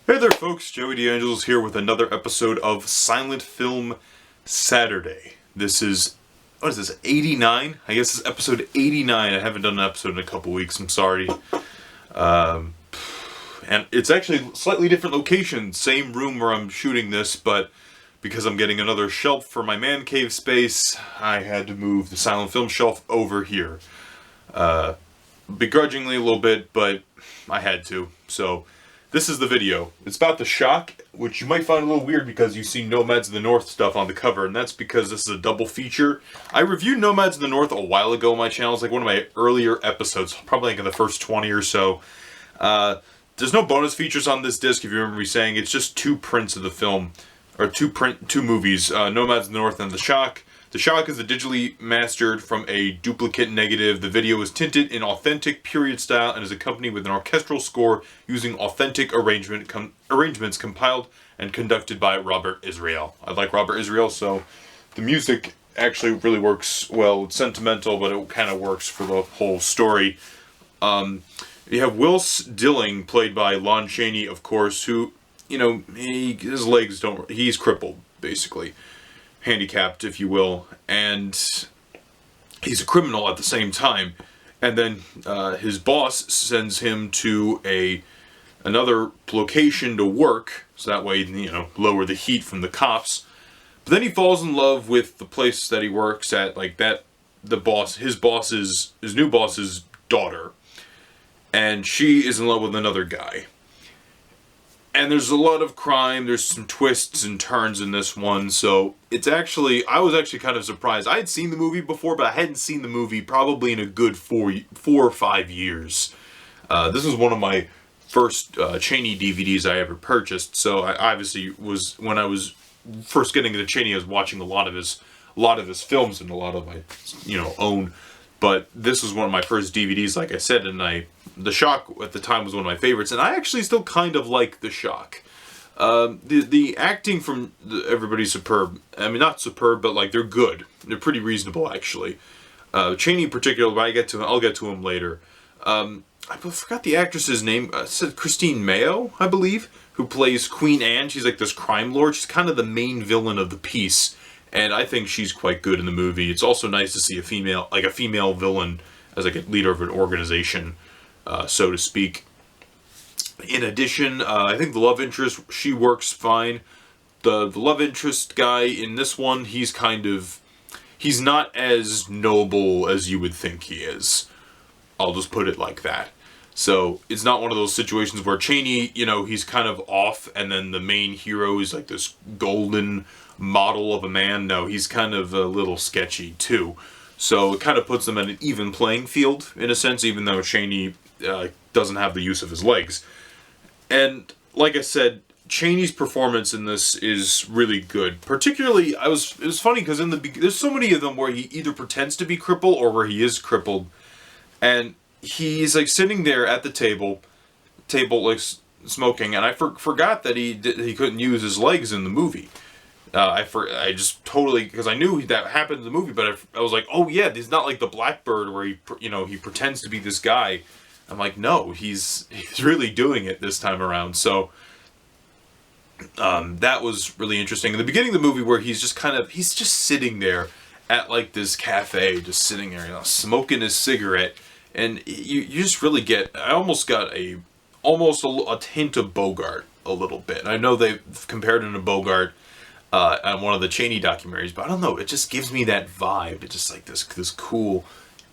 Hey there folks, Joey D'Angelo's here with another episode of Silent Film Saturday. This is, what is this, 89? I guess this is episode 89. I haven't done an episode in a couple weeks, I'm sorry. And it's actually a slightly different location, same room where I'm shooting this, but because I'm getting another shelf for my man cave space, I had to move the silent film shelf over here. Begrudgingly a little bit, but I had to, so... This is the video. It's about The Shock, which you might find a little weird because you see Nomads of the North stuff on the cover, and that's because this is a double feature. I reviewed Nomads of the North a while ago on my channel. It's like one of my earlier episodes, probably like in the first 20 or so. There's no bonus features on this disc, if you remember me saying. It's just two prints of the film, or two movies, Nomads of the North and The Shock. The Shock is a digitally mastered from a duplicate negative. The video is tinted in authentic period style and is accompanied with an orchestral score using authentic arrangements compiled and conducted by Robert Israel. I like Robert Israel, so the music actually really works well. It's sentimental, but it kind of works for the whole story. You have Wills Dilling, played by Lon Chaney, of course, who, you know, his legs don't... He's crippled, basically. Handicapped, if you will, and he's a criminal at the same time. And then his boss sends him to another location to work, so that way, you know, lower the heat from the cops. But then he falls in love with the place that he works at, like that. His new boss's daughter, and she is in love with another guy. And there's a lot of crime, there's some twists and turns in this one, so it's actually, I was actually kind of surprised. I had seen the movie before, but I hadn't seen the movie probably in a good four or 5 years. This was one of my first Chaney DVDs I ever purchased, so I obviously was, when I was first getting into Chaney, I was watching a lot of his films and a lot of my, own. But this was one of my first DVDs, like I said, and The Shock at the time was one of my favorites, and I actually still kind of like The Shock. The acting from everybody's superb. I mean, not superb, but like they're good. They're pretty reasonable, actually. Chaney in particular, but I'll get to him later. I forgot the actress's name. It said Christine Mayo, I believe, who plays Queen Anne. She's like this crime lord. She's kind of the main villain of the piece. And I think she's quite good in the movie. It's also nice to see a female villain as like a leader of an organization, so to speak. In addition, I think the love interest, she works fine. The love interest guy in this one, he's not as noble as you would think he is. I'll just put it like that. So it's not one of those situations where Chaney, he's kind of off, and then the main hero is like this golden model of a man. No, he's kind of a little sketchy too. So it kind of puts them at an even playing field, in a sense, even though Chaney doesn't have the use of his legs. And like I said, Chaney's performance in this is really good. Particularly, it was funny because there's so many of them where he either pretends to be crippled or where he is crippled, and he's like sitting there at the table like smoking, and I forgot that he couldn't use his legs in the movie. I just totally, because I knew that happened in the movie, but I was like, oh yeah, he's not like the Blackbird where he pretends to be this guy. I'm like, no, he's really doing it this time around. So that was really interesting. In the beginning of the movie, where he's just sitting there at like this cafe, just sitting there, smoking his cigarette, and you just really I almost got a hint of Bogart a little bit. And I know they've compared him to Bogart on one of the Chaney documentaries, but I don't know, it just gives me that vibe. It's just like this cool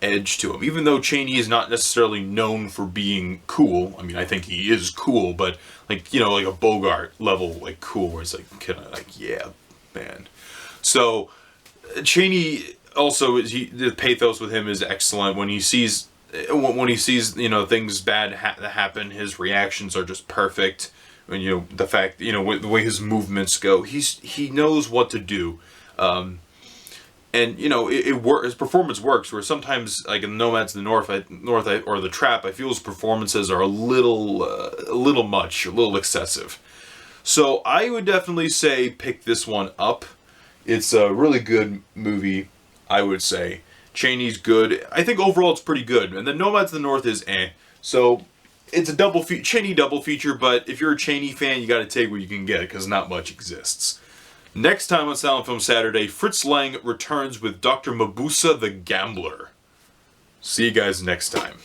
edge to him, even though Chaney is not necessarily known for being cool. I mean, I think he is cool, but like a Bogart level like cool, where it's like kind of like, yeah, man. So Chaney also, the pathos with him is excellent. When he sees things bad that happen, his reactions are just perfect. When the fact, the way his movements go, he knows what to do. And his performance works. Where sometimes, like in Nomads of the North or The Trap, I feel his performances are a little much, a little excessive. So I would definitely say pick this one up. It's a really good movie, I would say. Chaney's good. I think overall it's pretty good. And then Nomads of the North is eh. So it's a Chaney double feature, but if you're a Chaney fan, you got to take what you can get because not much exists. Next time on Silent Film Saturday, Fritz Lang returns with Dr. Mabusa the Gambler. See you guys next time.